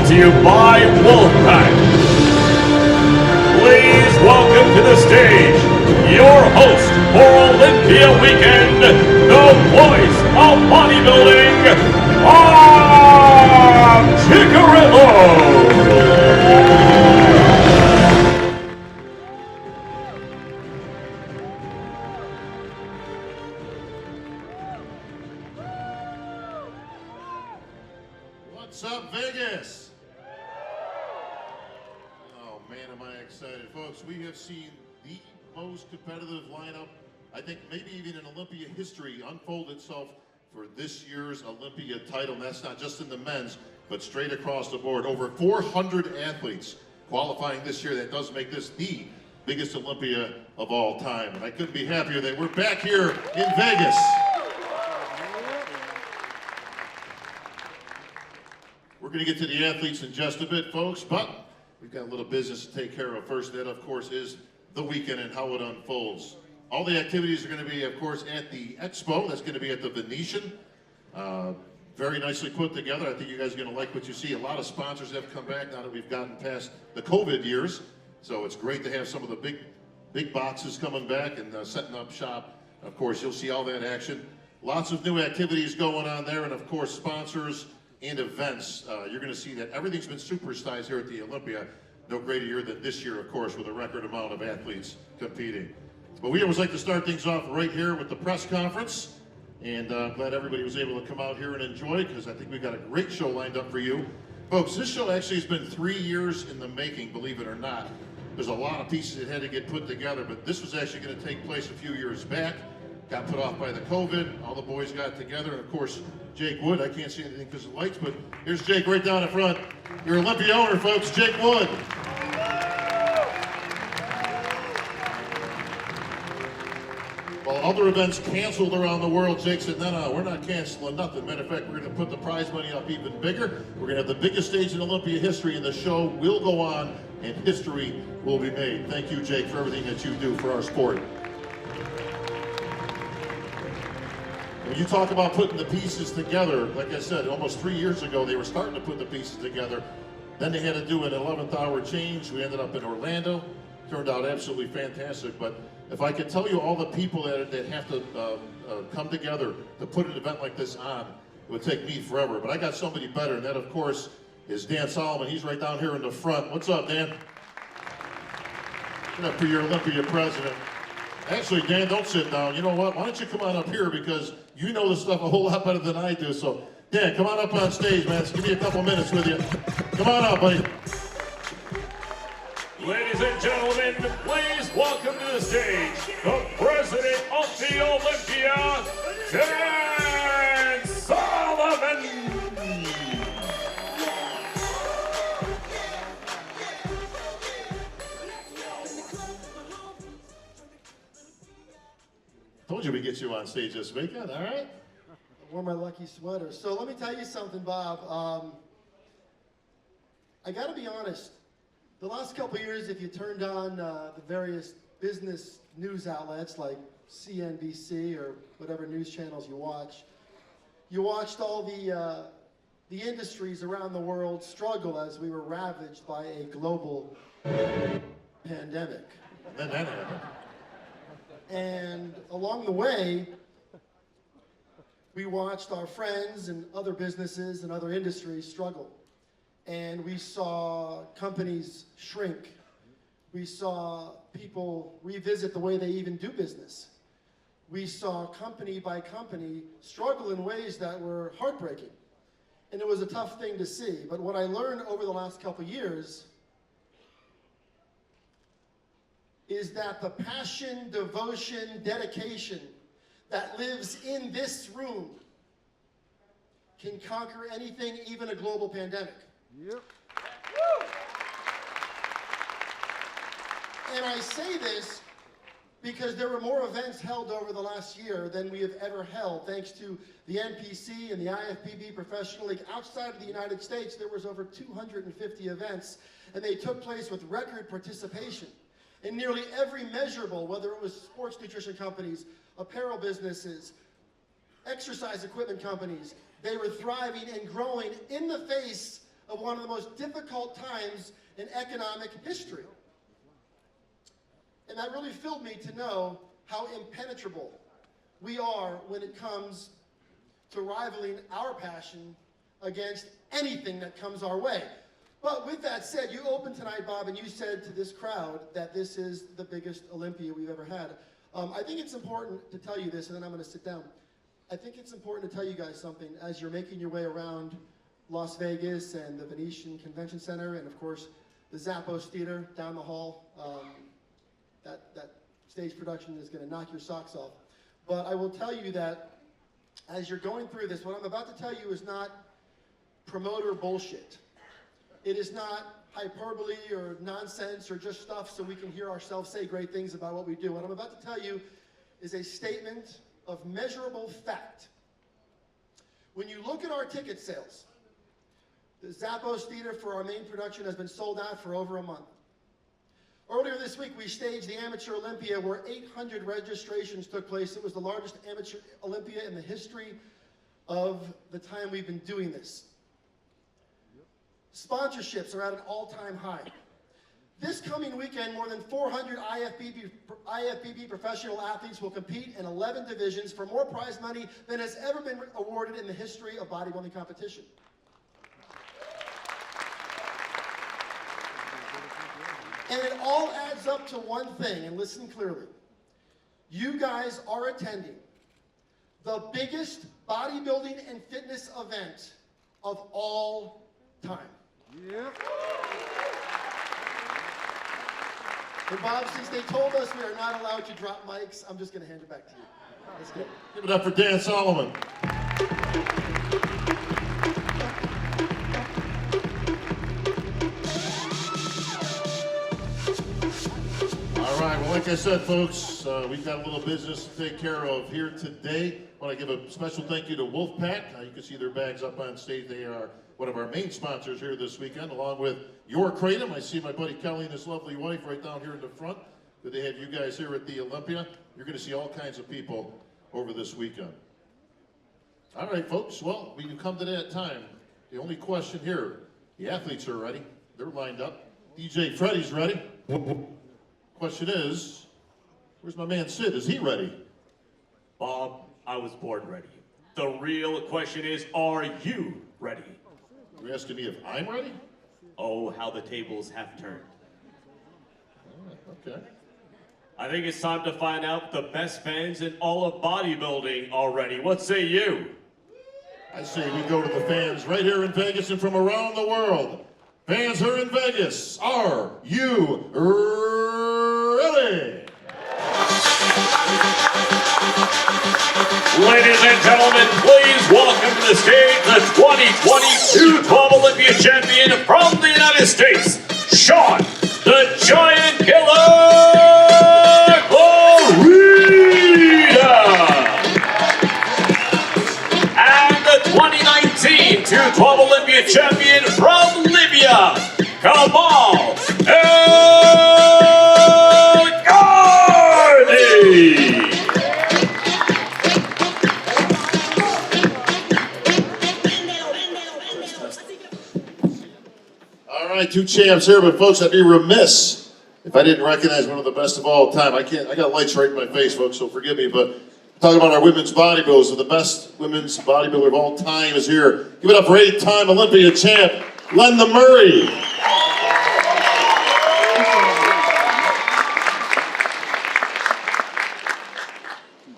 to you by Wolfpack. Please welcome to the stage your host for Olympia Weekend, the voice of bodybuilding, Bob Cicherillo. What's up, Vegas? Oh man, am I excited. Folks, we have seen the most competitive lineup, I think maybe even in Olympia history, unfold itself for this year's Olympia title. And that's not just in the men's, but straight across the board. Over 400 athletes qualifying this year. That does make this the biggest Olympia of all time. And I couldn't be happier that we're back here in Vegas. We're going to get to the athletes in just a bit, folks, but we've got a little business to take care of first. That, of course, is the weekend and how it unfolds. All the activities are going to be, of course, at the Expo. That's going to be at the Venetian. Very nicely put together. I think you guys are going to like what you see. A lot of sponsors have come back now that we've gotten past the COVID years. So it's great to have some of the big boxes coming back and setting up shop. Of course, you'll see all that action. Lots of new activities going on there, and of course, sponsors and events. You're going to see that everything's been supersized here at the Olympia. No greater year than this year, of course, with a record amount of athletes competing. But we always like to start things off right here with the press conference. And I'm glad everybody was able to come out here and enjoy it, because I think we've got a great show lined up for you. Folks, this show actually has been 3 years in the making, believe it or not. There's a lot of pieces that had to get put together, but this was actually going to take place a few years back. Got put off by the COVID. All the boys got together, and of course, Jake Wood. I can't see anything because of lights, but here's Jake right down in front. Your Olympia owner, folks, Jake Wood. While other events canceled around the world, Jake said, no, we're not canceling nothing. Matter of fact, we're going to put the prize money up even bigger. We're going to have the biggest stage in Olympia history, and the show will go on, and history will be made. Thank you, Jake, for everything that you do for our sport. When you talk about putting the pieces together, like I said, almost 3 years ago, they were starting to put the pieces together. Then they had to do an 11th hour change. We ended up in Orlando. Turned out absolutely fantastic. But if I could tell you all the people that have to come together to put an event like this on, it would take me forever. But I got somebody better, and that, of course, is Dan Solomon. He's right down here in the front. What's up, Dan? Get up for your Olympia president. Actually, Dan, don't sit down. You know what? Why don't you come on up here, because you know this stuff a whole lot better than I do. So, Dan, come on up on stage, man. Just give me a couple minutes with you. Come on up, buddy. Ladies and gentlemen, please welcome to the stage the president of the Olympia, Dan Solomon. Told you we'd get you on stage this weekend, all right? I wore my lucky sweater. So let me tell you something, Bob. I got to be honest. The last couple of years, if you turned on the various business news outlets like CNBC or whatever news channels you watched all the industries around the world struggle as we were ravaged by a global pandemic. Then that happened. And along the way, we watched our friends and other businesses and other industries struggle. And we saw companies shrink. We saw people revisit the way they even do business. We saw company by company struggle in ways that were heartbreaking. And it was a tough thing to see. But what I learned over the last couple of years is that the passion, devotion, dedication that lives in this room can conquer anything, even a global pandemic. Yep. And I say this because there were more events held over the last year than we have ever held, thanks to the NPC and the IFBB Professional League. Outside of the United States, there was over 250 events, and they took place with record participation in nearly every measurable, whether it was sports nutrition companies, apparel businesses, exercise equipment companies. They were thriving and growing in the face of one of the most difficult times in economic history. And that really filled me to know how impenetrable we are when it comes to rivaling our passion against anything that comes our way. But with that said, you opened tonight, Bob, and you said to this crowd that this is the biggest Olympia we've ever had. I think it's important to tell you this, and then I'm going to sit down. I think it's important to tell you guys something as you're making your way around Las Vegas and the Venetian Convention Center, and of course the Zappos Theater down the hall. That stage production is going to knock your socks off. But I will tell you that as you're going through this, what I'm about to tell you is not promoter bullshit. It is not hyperbole or nonsense or just stuff so we can hear ourselves say great things about what we do. What I'm about to tell you is a statement of measurable fact. When you look at our ticket sales, the Zappos Theater for our main production has been sold out for over a month. Earlier this week, we staged the Amateur Olympia where 800 registrations took place. It was the largest Amateur Olympia in the history of the time we've been doing this. Sponsorships are at an all-time high. This coming weekend, more than 400 IFBB professional athletes will compete in 11 divisions for more prize money than has ever been awarded in the history of bodybuilding competition. And it all adds up to one thing, and listen clearly. You guys are attending the biggest bodybuilding and fitness event of all time. Yep. And Bob, since they told us we are not allowed to drop mics, I'm just going to hand it back to you. Let's go. Give it up for Dan Solomon. All right, well, like I said, folks, we've got a little business to take care of here today. I want to give a special thank you to Wolfpack. You can see their bags up on stage. They are one of our main sponsors here this weekend, along with your Kratom. I see my buddy Kelly and his lovely wife right down here in the front. Good to have you guys here at the Olympia. You're going to see all kinds of people over this weekend. All right, folks, well, we can come to that time. The only question here, the athletes are ready. They're lined up. DJ Freddy's ready. Question is, where's my man Sid? Is he ready? Bob, I was born ready. The real question is, are you ready? You're asking me if I'm ready? Oh, how the tables have turned. Okay. I think it's time to find out the best fans in all of bodybuilding already. What say you? I say we go to the fans right here in Vegas and from around the world. Fans who are in Vegas, are you ready? Ladies and gentlemen, please welcome to the stage the 2022 12 Olympia champion from the United States, Shawn, the Giant Killer Clarida. And the 2019 212 Olympia champion from Libya, Kamal Elgargni. All right, two champs here, but folks, I'd be remiss if I didn't recognize one of the best of all time. I got lights right in my face, folks, so forgive me, but talking about our women's bodybuilders, so the best women's bodybuilder of all time is here. Give it up for 8-time Olympia champ, Linda Murray.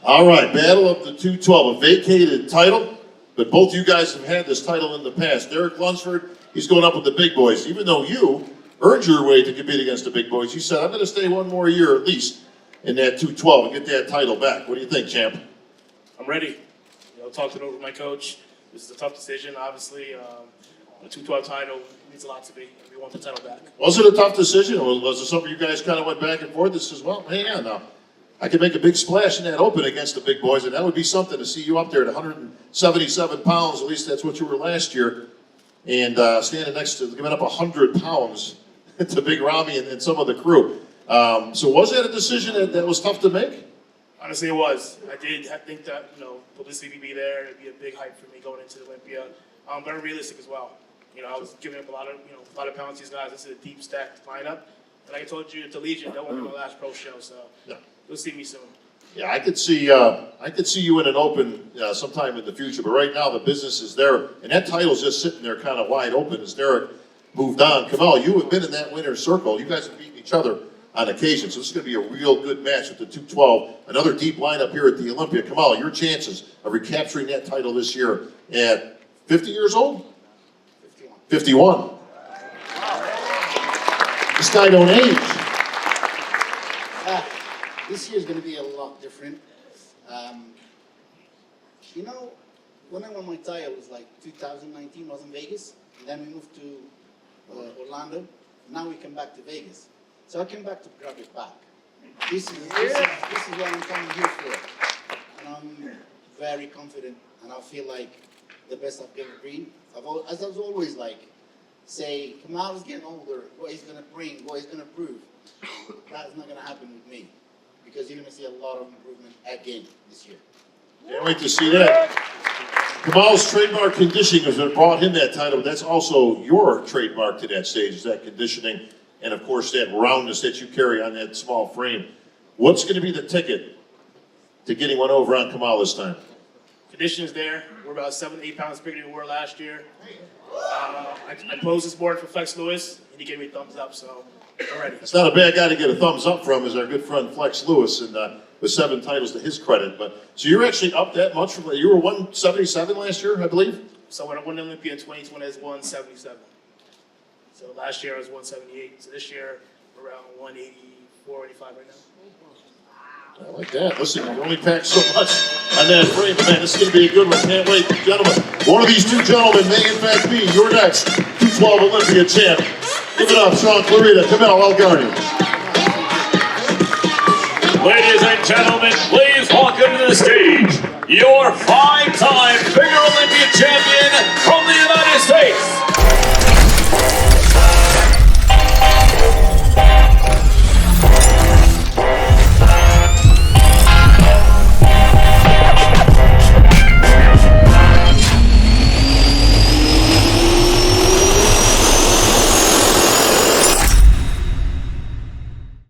All right, Battle of the 212, a vacated title, but both you guys have had this title in the past. Derek Lunsford, he's going up with the big boys. Even though you earned your way to compete against the big boys, you said, I'm going to stay one more year at least in that 212 and get that title back. What do you think, champ? I'm ready. Talked it over with my coach. This is a tough decision, obviously. The 212 title means a lot to me. We want the title back. Was it a tough decision? Or was it something you guys kind of went back and forth? This is, well, hang on now. I could make a big splash in that open against the big boys, and that would be something to see you up there at 177 pounds. At least that's what you were last year. And standing next to, giving up 100 pounds to Big Ramy and some of the crew. So was that a decision that was tough to make? Honestly, it was. I think that, publicity would be there. It'd be a big hype for me going into Olympia. But I'm realistic as well. I was giving up a lot of pounds to these guys. This is a deep stacked lineup. And like I told you, at the Legion, that won't be my last pro show, so you'll see me soon. Yeah, I could see you in an open sometime in the future, but right now the business is there, and that title's just sitting there kind of wide open as Derek moved on. Kamal, you have been in that winner's circle. You guys have beaten each other on occasion, so this is going to be a real good match with the 212. Another deep lineup here at the Olympia. Kamal, your chances of recapturing that title this year at 50 years old? 51. This guy don't age. This year's going to be a lot different. When I won my title, it was like 2019, was in Vegas. And then we moved to Orlando. Now we come back to Vegas. So I came back to grab it back. This is what I'm coming here for. And I'm very confident, and I feel like the best I've ever been. As I was always like, say, Kamal is getting older, what he's going to bring, what he's going to prove. That's not going to happen with me, because you're going to see a lot of improvement again this year. Can't wait to see that. Kamal's trademark conditioning has brought him that title, but that's also your trademark to that stage, is that conditioning and, of course, that roundness that you carry on that small frame. What's going to be the ticket to getting one over on Kamal this time? Conditioning's there. We're about 7 to 8 pounds bigger than we were last year. I posed this board for Flex Lewis, and he gave me a thumbs up, so we're ready. It's not a bad guy to get a thumbs up from, is our good friend Flex Lewis, and with 7 titles to his credit. But so you're actually up that much from you were 177 last year, I believe. So when I won the Olympia in 2020, I was 177. So last year I was 178. So this year we're around 184, 85 right now. I like that. Listen, you only pack so much on that frame, but man, this is going to be a good one. Can't wait, gentlemen. One of these two gentlemen may in fact be your next 212 Olympia champ. Give it up, Shawn, Clarida, Kamal, Elgargni. Ladies and gentlemen, please welcome to the stage your 5-time Figure Olympia champion from the United States,